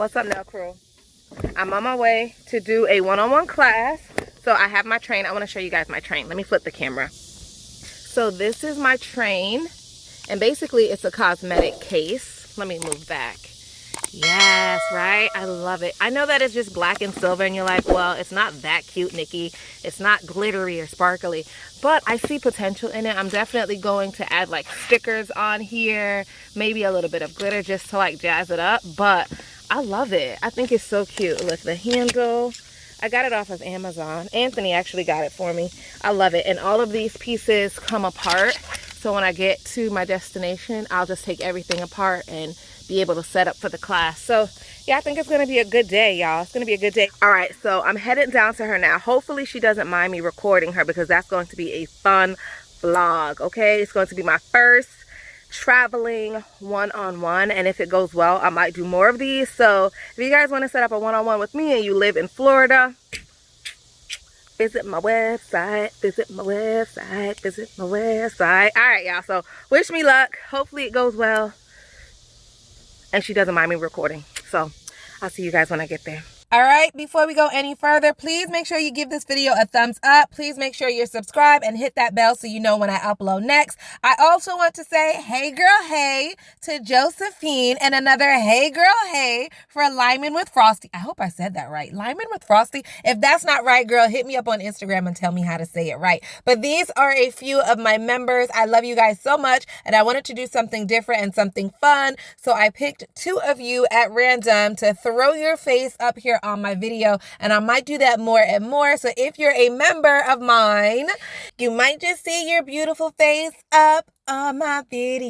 What's up, nail crew? I'm on my way to do a one-on-one class. So I have my train. I want to show you guys my train. Let me flip the camera. So this is my train, and basically it's a cosmetic case. Let me move back. Yes, right? I love it. I know that it's just black and silver and you're like, well, it's not that cute, Nikki. It's not glittery or sparkly, but I see potential in it. I'm definitely going to add like stickers on here, maybe a little bit of glitter just to like jazz it up, but I love it. I think it's so cute. Look, the handle. I got it off of Amazon. Anthony actually got it for me. I love it. And all of these pieces come apart. So when I get to my destination, I'll just take everything apart and be able to set up for the class. So yeah, I think it's gonna be a good day, y'all. It's gonna be a good day. All right, so I'm headed down to her now. Hopefully she doesn't mind me recording her because that's going to be a fun vlog, okay? It's going to be my first traveling one-on-one, and if it goes well, I might do more of these. So if you guys want to set up a one-on-one with me and you live in Florida, visit my website, visit my website, visit my website. All right, y'all, so wish me luck. Hopefully it goes well and she doesn't mind me recording. So I'll see you guys when I get there. All right, before we go any further, please make sure you give this video a thumbs up. Please make sure you're subscribed and hit that bell so you know when I upload next. I also want to say hey girl hey to Josephine and another hey girl hey for LIMIN with Frosty. I hope I said that right. LIMIN with Frosty. If that's not right, girl, hit me up on Instagram and tell me how to say it right. But these are a few of my members. I love you guys so much, and I wanted to do something different and something fun. So I picked 2 of you at random to throw your face up here on my video, and I might do that more and more. So if you're a member of mine, you might just see your beautiful face up on my video,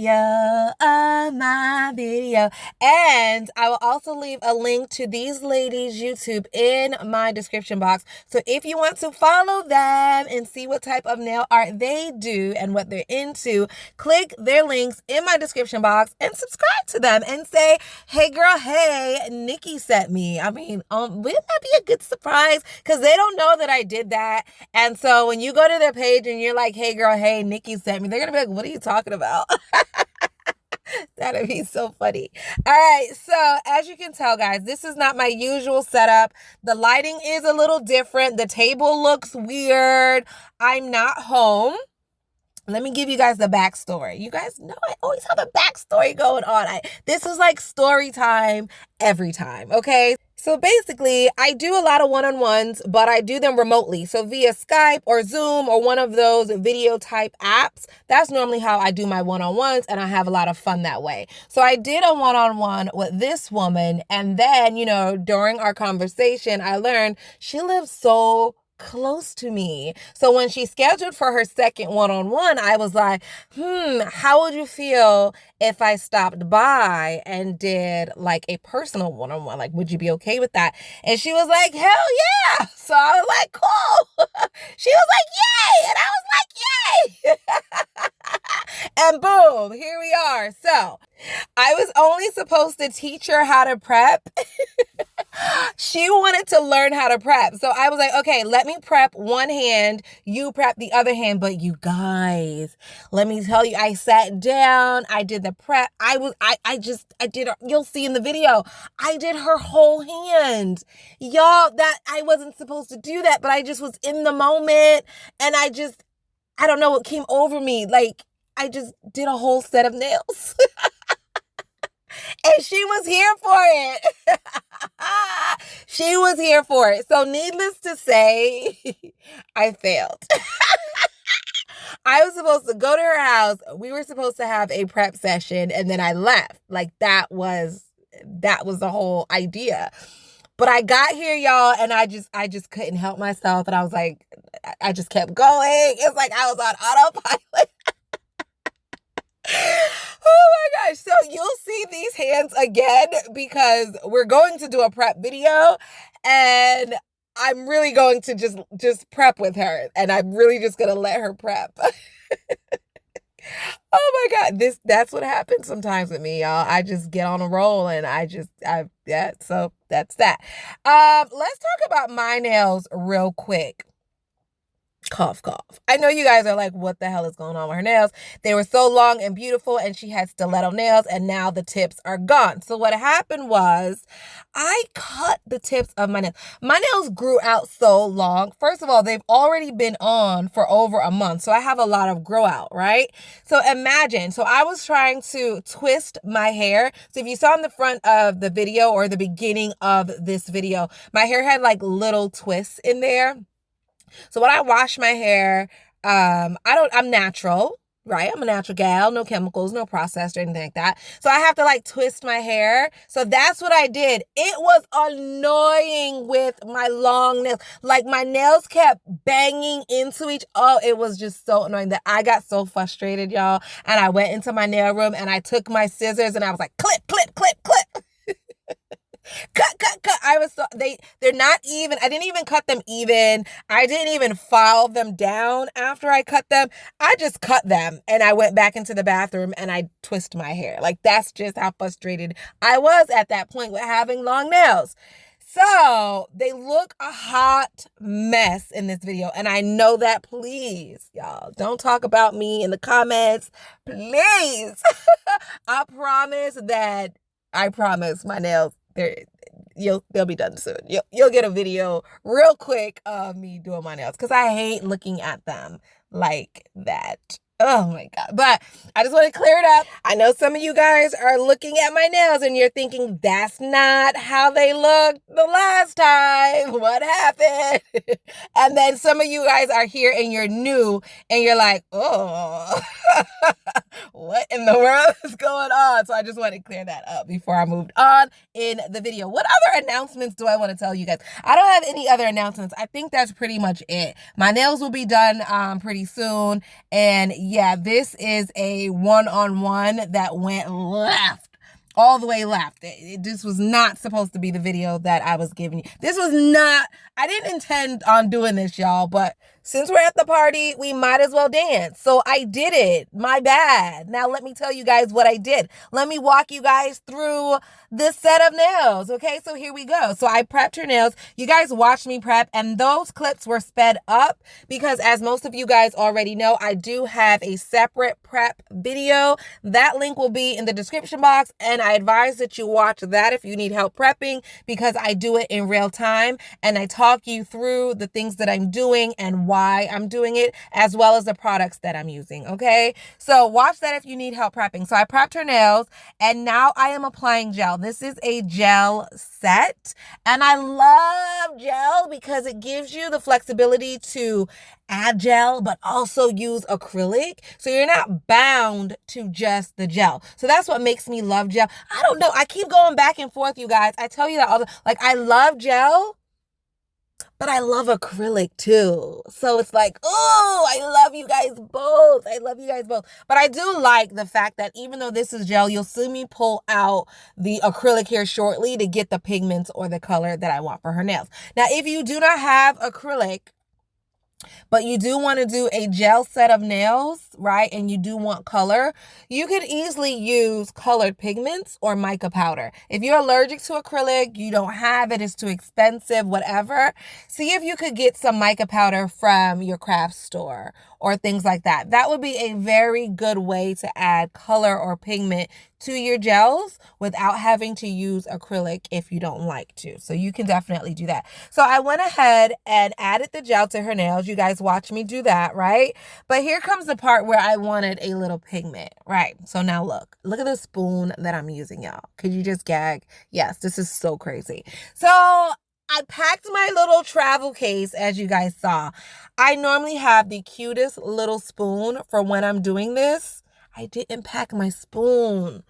And I will also leave a link to these ladies' YouTube in my description box. So if you want to follow them and see what type of nail art they do and what they're into, click their links in my description box and subscribe to them and say, hey girl, hey, Nikki sent me. I mean, wouldn't that be a good surprise? Because they don't know that I did that. And so when you go to their page and you're like, hey girl, hey, Nikki sent me, they're going to be like, what are you talking about? That'd be so funny. All right, so as you can tell, guys, this is not my usual setup. The lighting is a little different. The table looks weird. I'm not home. Let me give you guys the backstory. You guys know I always have a backstory going on. This is like story time every time, okay? So basically, I do a lot of one-on-ones, but I do them remotely. So via Skype or Zoom or one of those video type apps, that's normally how I do my one-on-ones, and I have a lot of fun that way. So I did a one-on-one with this woman, and then, you know, during our conversation, I learned she lives so close to me. So when she scheduled for her second one-on-one, I was like, how would you feel if I stopped by and did like a personal one-on-one? Like, would you be okay with that? And she was like, hell yeah. So I was like, cool. She was like, yay. And I was like, yay. And boom, here we are. So I was only supposed to teach her how to prep. She wanted to learn how to prep. So I was like, okay, let me prep one hand, you prep the other hand. But you guys, let me tell you, I sat down, I did the prep. I did, you'll see in the video, I did her whole hand. Y'all, that I wasn't supposed to do that, but I just was in the moment. And I don't know what came over me. Like, I just did a whole set of nails. And she was here for it. She was here for it. So needless to say, I failed. I was supposed to go to her house. We were supposed to have a prep session, and then I left. Like, that was the whole idea. But I got here, y'all, and I just couldn't help myself. And I was like, I just kept going. It's like I was on autopilot. Oh my gosh. So you'll see these hands again because we're going to do a prep video, and I'm really going to just prep with her, and I'm really just going to let her prep. Oh my God. That's what happens sometimes with me, y'all. I just get on a roll, and so that's that. Let's talk about my nails real quick. Cough, cough. I know you guys are like, what the hell is going on with her nails? They were so long and beautiful, and she had stiletto nails, and now the tips are gone. So what happened was I cut the tips of my nails. My nails grew out so long. First of all, they've already been on for over a month, so I have a lot of grow out, right? So imagine, so I was trying to twist my hair. So if you saw in the front of the video or the beginning of this video, my hair had like little twists in there. So when I wash my hair, I'm natural, right? I'm a natural gal, no chemicals, no processed or anything like that. So I have to like twist my hair. So that's what I did. It was annoying with my long nails. Like my nails kept banging into it was just so annoying that I got so frustrated, y'all. And I went into my nail room and I took my scissors and I was like, clip, clip, clip, clip. Cut. They're not even. I didn't even cut them even. I didn't even file them down after I cut them. I just cut them and I went back into the bathroom and I twist my hair. Like that's just how frustrated I was at that point with having long nails. So they look a hot mess in this video. And I know that. Please, y'all, don't talk about me in the comments. Please. I promise my nails, they'll be done soon. You'll get a video real quick of me doing my nails because I hate looking at them like that. Oh my God. But I just want to clear it up. I know some of you guys are looking at my nails and you're thinking that's not how they looked the last time. What happened? And then some of you guys are here and you're new and you're like, oh, what in the world is going on? So I just want to clear that up before I moved on in the video. What other announcements do I want to tell you guys? I don't have any other announcements. I think that's pretty much it. My nails will be done pretty soon. And yeah, this is a one-on-one that went left, all the way left. This was not supposed to be the video that I was giving you. I didn't intend on doing this, y'all, but since we're at the party, we might as well dance. So I did it. My bad. Now let me tell you guys what I did. Let me walk you guys through this set of nails. Okay, so here we go. So I prepped her nails. You guys watched me prep, and those clips were sped up because, as most of you guys already know, I do have a separate prep video. That link will be in the description box, and I advise that you watch that if you need help prepping because I do it in real time and I talk you through the things that I'm doing and why I'm doing it, as well as the products that I'm using, okay? So watch that if you need help prepping. So I prepped her nails, and now I am applying gel. This is a gel set, and I love gel because it gives you the flexibility to add gel, but also use acrylic. So you're not bound to just the gel. So that's what makes me love gel. I don't know. I keep going back and forth, you guys. I tell you that all the, like, I love gel, but I love acrylic too. So it's like, oh, I love you guys both. I love you guys both. But I do like the fact that even though this is gel, you'll see me pull out the acrylic here shortly to get the pigments or the color that I want for her nails. Now, if you do not have acrylic, but you do want to do a gel set of nails, right? And you do want color, you could easily use colored pigments or mica powder. If you're allergic to acrylic, you don't have it, it's too expensive, whatever, see if you could get some mica powder from your craft store or things like that. That would be a very good way to add color or pigment to your gels without having to use acrylic if you don't like to. So you can definitely do that. So I went ahead and added the gel to her nails. You guys watch me do that, right? But here comes the part where I wanted a little pigment, right? So now look at the spoon that I'm using, y'all. Could you just gag? Yes, this is so crazy. So I packed my little travel case, as you guys saw. I normally have the cutest little spoon for when I'm doing this. I didn't pack my spoon.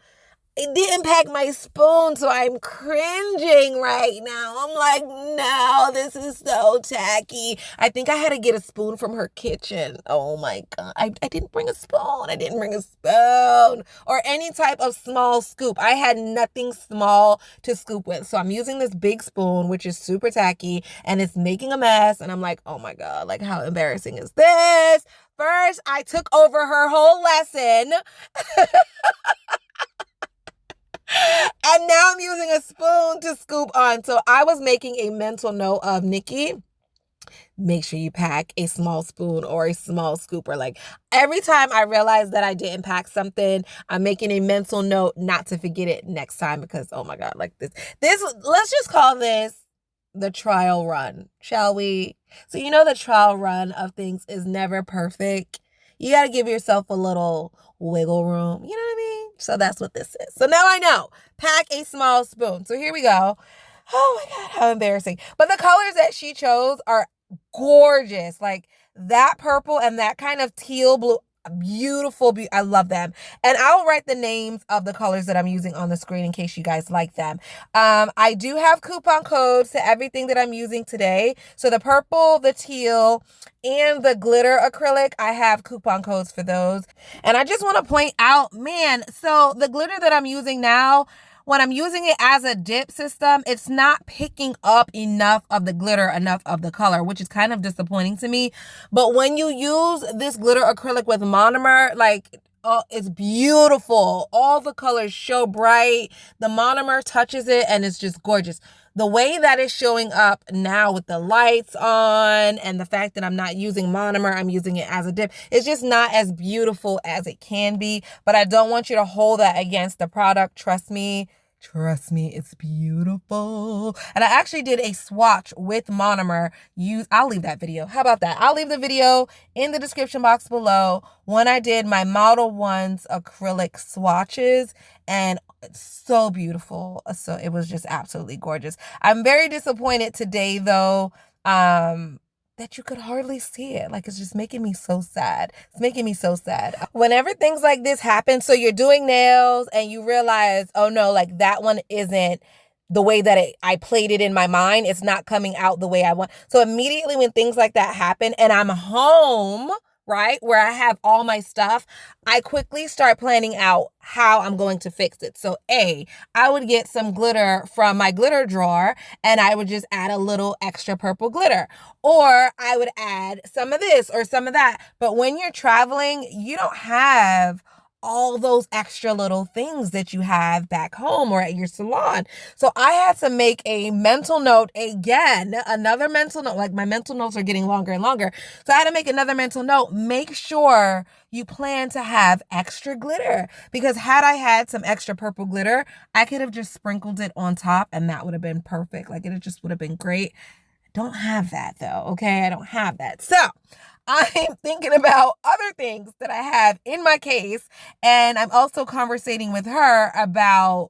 So I'm cringing right now. I'm like, no, this is so tacky. I think I had to get a spoon from her kitchen. Oh my God. I didn't bring a spoon. Or any type of small scoop. I had nothing small to scoop with. So I'm using this big spoon, which is super tacky, and it's making a mess. And I'm like, oh my God, like how embarrassing is this? First, I took over her whole lesson. And now I'm using a spoon to scoop on. So I was making a mental note of Nikki. make sure you pack a small spoon or a small scooper. Like every time I realize that I didn't pack something, I'm making a mental note not to forget it next time, because oh my God, like this, let's just call this the trial run, shall we? So you know the trial run of things is never perfect. You got to give yourself a little wiggle room. You know what I mean? So that's what this is. So now I know. Pack a small spoon. So here we go. Oh my God, how embarrassing. But the colors that she chose are gorgeous. Like that purple and that kind of teal blue. Beautiful. I love them. And I'll write the names of the colors that I'm using on the screen in case you guys like them. I do have coupon codes to everything that I'm using today. So the purple, the teal, and the glitter acrylic, I have coupon codes for those. And I just want to point out, man, so the glitter that I'm using now, when I'm using it as a dip system, it's not picking up enough of the glitter, enough of the color, which is kind of disappointing to me. But when you use this glitter acrylic with monomer, like, oh, it's beautiful. All the colors show bright. The monomer touches it and it's just gorgeous. The way that it's showing up now with the lights on and the fact that I'm not using monomer, I'm using it as a dip, it's just not as beautiful as it can be. But I don't want you to hold that against the product. Trust me, it's beautiful. And I actually did a swatch with monomer. I'll leave that video. How about that? I'll leave the video in the description box below when I did my Model 1's acrylic swatches. And it's so beautiful. So it was just absolutely gorgeous. I'm very disappointed today, though, that you could hardly see it. Like, it's just making me so sad. It's making me so sad. Whenever things like this happen, so you're doing nails and you realize, oh no, like that one isn't the way that I played it in my mind. It's not coming out the way I want. So immediately when things like that happen and I'm home, right, where I have all my stuff, I quickly start planning out how I'm going to fix it. So I would get some glitter from my glitter drawer and I would just add a little extra purple glitter. Or I would add some of this or some of that. But when you're traveling, you don't have all those extra little things that you have back home or at your salon. So I had to make a mental note again, another mental note. Like my mental notes are getting longer and longer. So I had to make another mental note. Make sure you plan to have extra glitter, because had I had some extra purple glitter, I could have just sprinkled it on top and that would have been perfect. Like it just would have been great. I don't have that though. Okay. I don't have that. So I'm thinking about other things that I have in my case, and I'm also conversating with her about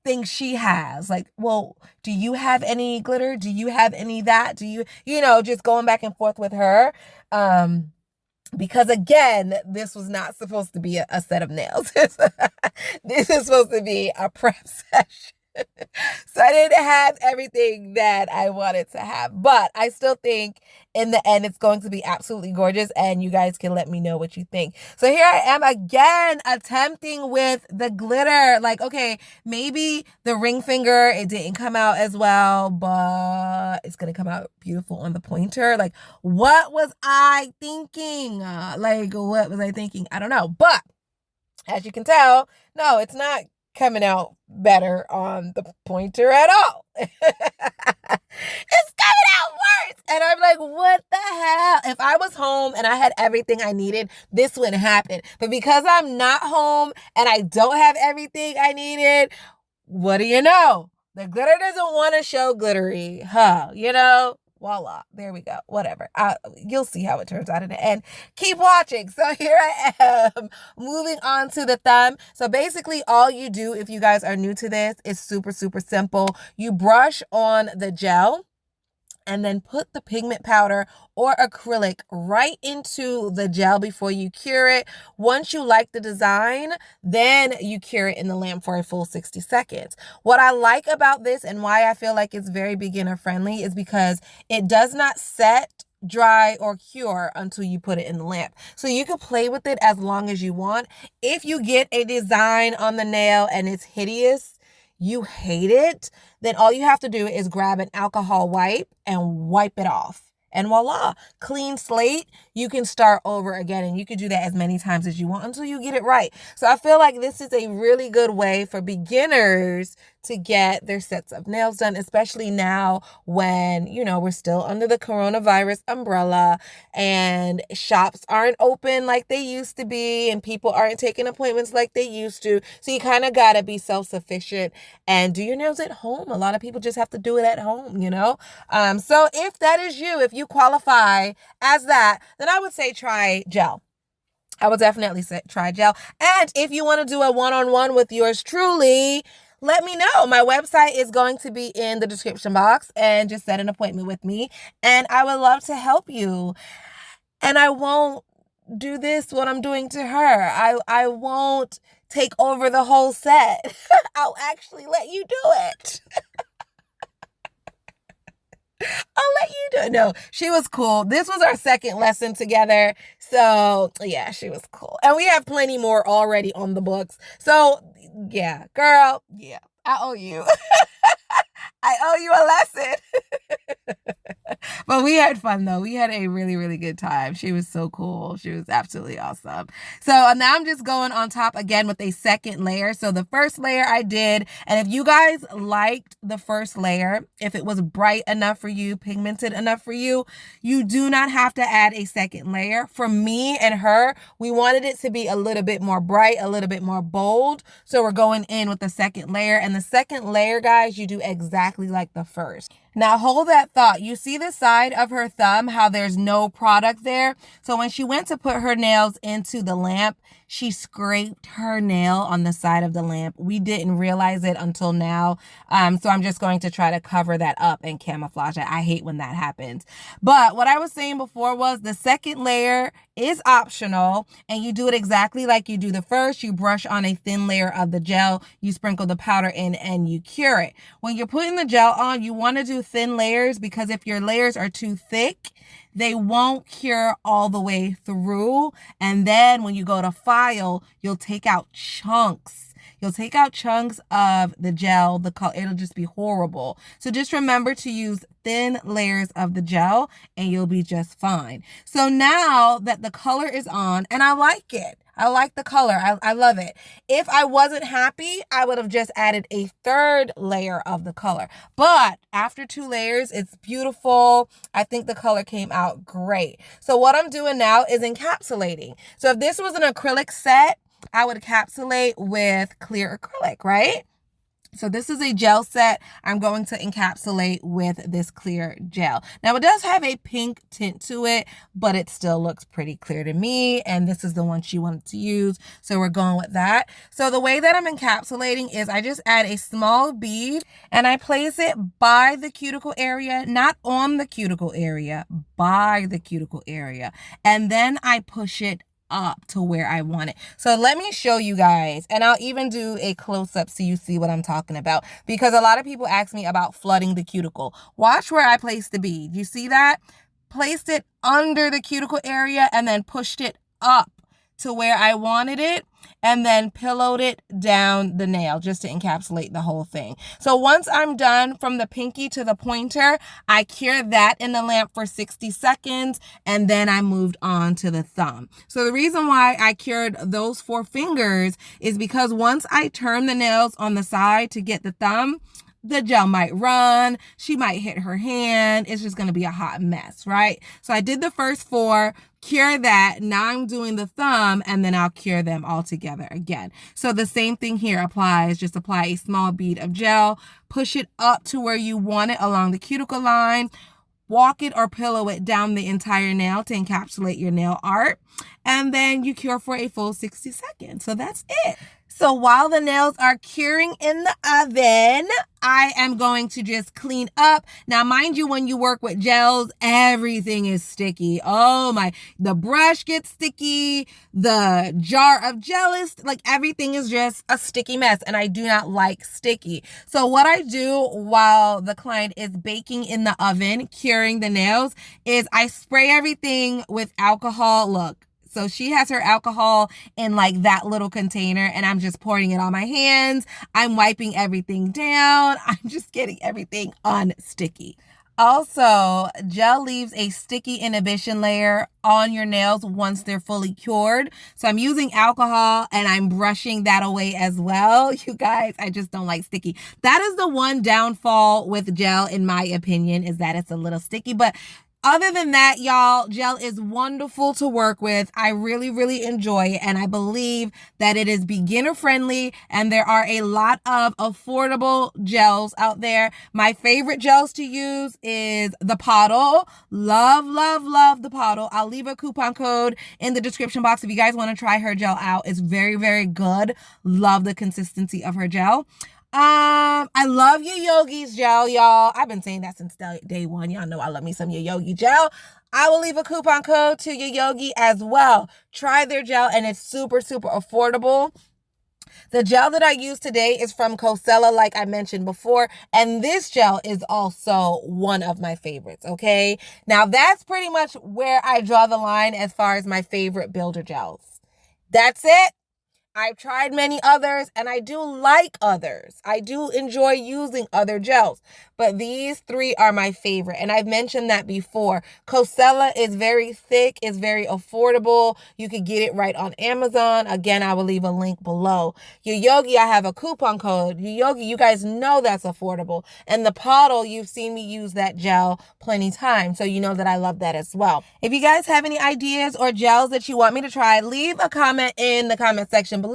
things she has. Like, well, do you have any glitter? Do you have any that? Do you just going back and forth with her. Because again, this was not supposed to be a set of nails. This is supposed to be a prep session. So I didn't have everything that I wanted to have, but I still think in the end it's going to be absolutely gorgeous, and you guys can let me know what you think. So here I am again attempting with the glitter. Like, okay, maybe the ring finger, it didn't come out as well, but it's gonna come out beautiful on the pointer. Like, what was I thinking? What was I thinking? I don't know, but as you can tell, no, it's not coming out better on the pointer at all. It's coming out worse. And I'm like, what the hell? If I was home and I had everything I needed, this wouldn't happen. But because I'm not home and I don't have everything I needed, what do you know? The glitter doesn't want to show glittery, voila, there we go. Whatever. You'll see how it turns out in the end. Keep watching. So here I am moving on to the thumb. So basically all you do, if you guys are new to this, is super, super simple. You brush on the gel and then put the pigment powder or acrylic right into the gel before you cure it. Once you like the design, then you cure it in the lamp for a full 60 seconds. What I like about this and why I feel like it's very beginner friendly is because it does not set, dry, or cure until you put it in the lamp. So you can play with it as long as you want. If you get a design on the nail and it's hideous, you hate it, then all you have to do is grab an alcohol wipe and wipe it off. And voila, clean slate. You can start over again, and you can do that as many times as you want until you get it right. So I feel like this is a really good way for beginners to get their sets of nails done, especially now when, you know, we're still under the coronavirus umbrella and shops aren't open like they used to be and people aren't taking appointments like they used to. So you kind of got to be self-sufficient and do your nails at home. A lot of people just have to do it at home, you know? So if that is you, if you qualify as that, then I would say try gel. I would definitely say try gel. And if you want to do a one-on-one with yours truly, let me know. My website is going to be in the description box, and just set an appointment with me. And I would love to help you. And I won't do this, what I'm doing to her. I won't take over the whole set. I'll actually let you do it. I'll let you do it. No, she was cool. This was our second lesson together. So yeah, she was cool. And we have plenty more already on the books. So yeah, girl, yeah, I owe you. I owe you a lesson. But we had fun though. We had a really, really good time. She was so cool. She was absolutely awesome. So now I'm just going on top again with a second layer. So the first layer I did, and if you guys liked the first layer, if it was bright enough for you, pigmented enough for you, you do not have to add a second layer. For me and her, we wanted it to be a little bit more bright, a little bit more bold. So we're going in with the second layer. And the second layer, guys, you do exactly like the first. Now hold that thought. You see the side of her thumb, how there's no product there? So when she went to put her nails into the lamp, she scraped her nail on the side of the lamp. We didn't realize it until now. So I'm just going to try to cover that up and camouflage it. I hate when that happens. But what I was saying before was the second layer is optional, and you do it exactly like you do the first. You brush on a thin layer of the gel, you sprinkle the powder in, and you cure it. When you're putting the gel on, you want to do thin layers, because if your layers are too thick, they won't cure all the way through. And then when you go to file, you'll take out chunks. You'll take out chunks of the gel, the color. It'll just be horrible. So just remember to use thin layers of the gel and you'll be just fine. So now that the color is on, and I like it. I like the color. I love it. If I wasn't happy, I would have just added a third layer of the color. But after 2 layers, it's beautiful. I think the color came out great. So what I'm doing now is encapsulating. So if this was an acrylic set, I would encapsulate with clear acrylic, right? So this is a gel set. I'm going to encapsulate with this clear gel. Now it does have a pink tint to it, but it still looks pretty clear to me. And this is the one she wanted to use. So we're going with that. So the way that I'm encapsulating is I just add a small bead and I place it by the cuticle area, not on the cuticle area, by the cuticle area. And then I push it up to where I want it. So let me show you guys, and I'll even do a close-up so you see what I'm talking about, because a lot of people ask me about flooding the cuticle. Watch where I placed the bead. You see that? Placed it under the cuticle area and then pushed it up to where I wanted it, and then pillowed it down the nail just to encapsulate the whole thing. So once I'm done from the pinky to the pointer, I cure that in the lamp for 60 seconds, and then I moved on to the thumb. So the reason why I cured those 4 fingers is because once I turn the nails on the side to get the thumb, the gel might run, she might hit her hand, it's just going to be a hot mess, right? So I did the first 4, cure that, now I'm doing the thumb, and then I'll cure them all together again. So the same thing here applies. Just apply a small bead of gel, push it up to where you want it along the cuticle line, walk it or pillow it down the entire nail to encapsulate your nail art, and then you cure for a full 60 seconds. So that's it. So while the nails are curing in the oven, I am going to just clean up. Now, mind you, when you work with gels, everything is sticky. Oh my, the brush gets sticky. The jar of gel is like, everything is just a sticky mess. And I do not like sticky. So what I do while the client is baking in the oven, curing the nails, is I spray everything with alcohol. Look. So she has her alcohol in like that little container, and I'm just pouring it on my hands. I'm wiping everything down. I'm just getting everything unsticky. Also, gel leaves a sticky inhibition layer on your nails once they're fully cured. So I'm using alcohol and I'm brushing that away as well. You guys, I just don't like sticky. That is the one downfall with gel, in my opinion, is that it's a little sticky. But other than that, y'all, gel is wonderful to work with. I really, really enjoy it. And I believe that it is beginner friendly. And there are a lot of affordable gels out there. My favorite gels to use is the POTTLE. Love, love, love the POTTLE. I'll leave a coupon code in the description box if you guys want to try her gel out. It's very, very good. Love the consistency of her gel. I love your Yogi's gel, y'all. I've been saying that since day one. Y'all know I love me some your Yogi gel. I will leave a coupon code to your Yogi as well. Try their gel and it's super, super affordable. The gel that I use today is from Ocala, like I mentioned before. And this gel is also one of my favorites, okay? Now, that's pretty much where I draw the line as far as my favorite builder gels. That's it. I've tried many others and I do like others. I do enjoy using other gels, but these three are my favorite. And I've mentioned that before. Ocala is very thick, it's very affordable. You could get it right on Amazon. Again, I will leave a link below. Your Yogi, I have a coupon code. Your Yogi, you guys know that's affordable. And the POTTLE, you've seen me use that gel plenty times, so you know that I love that as well. If you guys have any ideas or gels that you want me to try, leave a comment in the comment section below.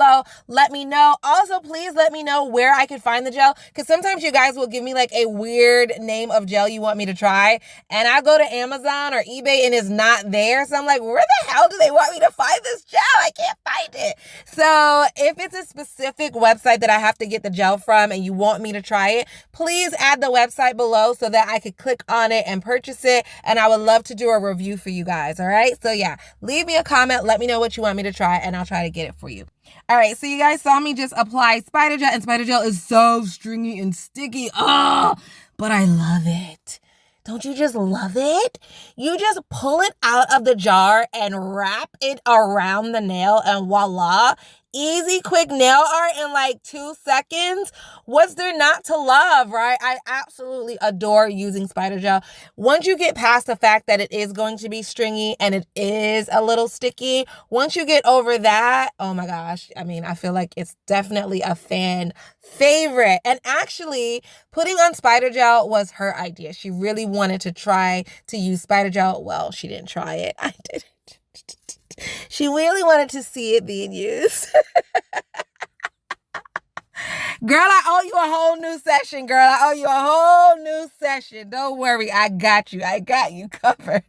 Let me know. Also, please let me know where I can find the gel, because sometimes you guys will give me like a weird name of gel you want me to try, and I go to Amazon or eBay and it's not there. So I'm like, where the hell do they want me to find this gel? I can't find it. So if it's a specific website that I have to get the gel from and you want me to try it, please add the website below so that I could click on it and purchase it, and I would love to do a review for you guys. All right, so yeah, leave me a comment, let me know what you want me to try, and I'll try to get it for you. All right, so you guys saw me just apply spider gel, and spider gel is so stringy and sticky. Oh, but I love it. Don't you just love it? You just pull it out of the jar and wrap it around the nail, and voila. Easy, quick nail art in like 2 seconds. What's there not to love, right? I absolutely adore using spider gel. Once you get past the fact that it is going to be stringy and it is a little sticky, once you get over that, oh my gosh, I mean, I feel like it's definitely a fan favorite. And actually, putting on spider gel was her idea. She really wanted to try to use spider gel. Well, she didn't try it. I did. She really wanted to see it being used. Girl, I owe you a whole new session, girl. I owe you a whole new session. Don't worry. I got you. I got you covered.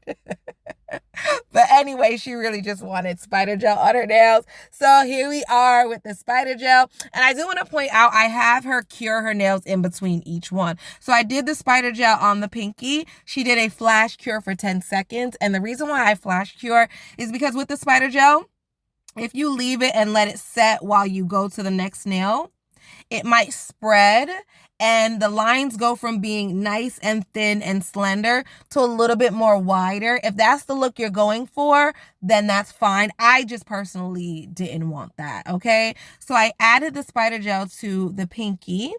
But anyway, she really just wanted spider gel on her nails. So here we are with the spider gel. And I do want to point out, I have her cure her nails in between each one. So I did the spider gel on the pinky. She did a flash cure for 10 seconds. And the reason why I flash cure is because with the spider gel, if you leave it and let it set while you go to the next nail, it might spread and the lines go from being nice and thin and slender to a little bit more wider. If that's the look you're going for, then that's fine. I just personally didn't want that, okay? So I added the spider gel to the pinky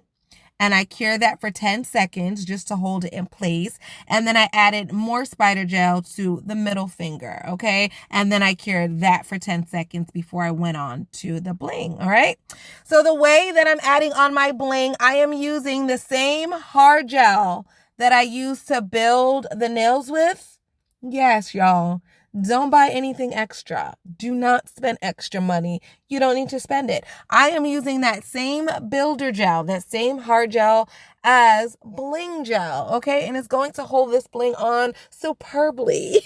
and I cured that for 10 seconds just to hold it in place. And then I added more spider gel to the middle finger, okay? And then I cured that for 10 seconds before I went on to the bling, all right? So the way that I'm adding on my bling, I am using the same hard gel that I used to build the nails with. Yes, y'all. Don't buy anything extra. Do not spend extra money. You don't need to spend it. I am using that same builder gel, that same hard gel as bling gel, okay? And it's going to hold this bling on superbly.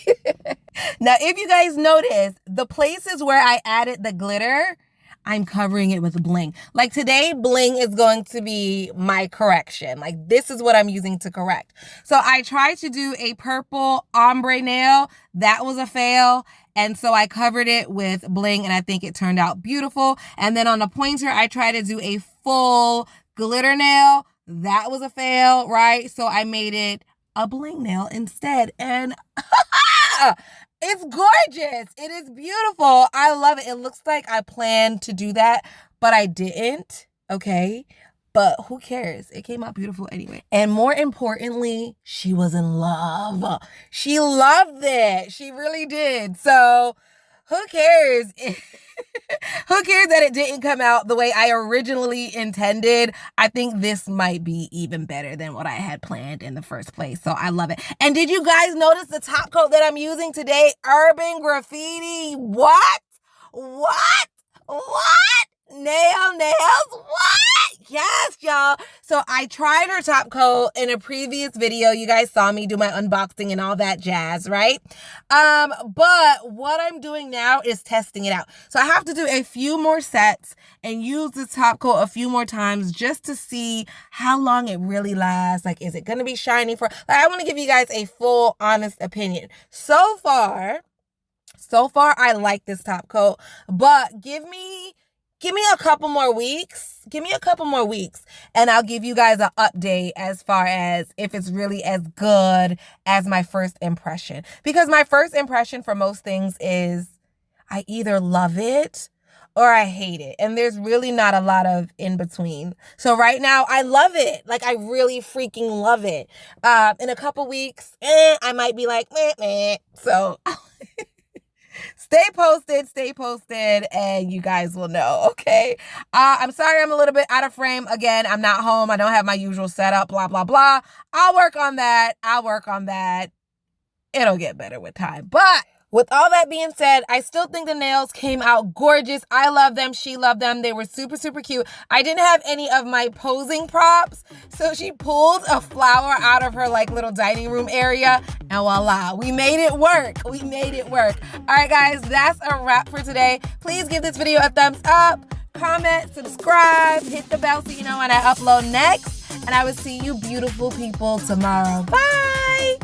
Now, if you guys notice, the places where I added the glitter, I'm covering it with bling. Like today, bling is going to be my correction. Like this is what I'm using to correct. So I tried to do a purple ombre nail. That was a fail. And so I covered it with bling and I think it turned out beautiful. And then on the pointer, I tried to do a full glitter nail. That was a fail, right? So I made it a bling nail instead. And it's gorgeous. It is beautiful. I love it. It looks like I planned to do that, but I didn't. Okay. but who cares? It came out beautiful anyway. And more importantly, she was in love. She loved it. She really did. So who cares? Who cares that it didn't come out the way I originally intended? I think this might be even better than what I had planned in the first place. So I love it. And did you guys notice the top coat that I'm using today? Urban Graffiti. What? Naio Nails? What? Yes, y'all. So I tried her top coat in a previous video. You guys saw me do my unboxing and all that jazz, right? But what I'm doing now is testing it out. So I have to do a few more sets and use the top coat a few more times just to see how long it really lasts. Like, is it going to be shiny for... Like, I want to give you guys a full, honest opinion. So far, I like this top coat, but give me a couple more weeks. Give me a couple more weeks and I'll give you guys an update as far as if it's really as good as my first impression. Because my first impression for most things is I either love it or I hate it. And there's really not a lot of in between. So right now I love it. Like, I really freaking love it. In a couple weeks, I might be like, meh. So... Stay posted, and you guys will know, okay? I'm sorry I'm a little bit out of frame. Again, I'm not home. I don't have my usual setup, blah, blah, blah. I'll work on that. It'll get better with time. But with all that being said, I still think the nails came out gorgeous. I love them. She loved them. They were super, super cute. I didn't have any of my posing props, so she pulled a flower out of her like little dining room area, and voila, we made it work. All right, guys, that's a wrap for today. Please give this video a thumbs up, comment, subscribe, hit the bell so you know when I upload next, and I will see you beautiful people tomorrow. Bye.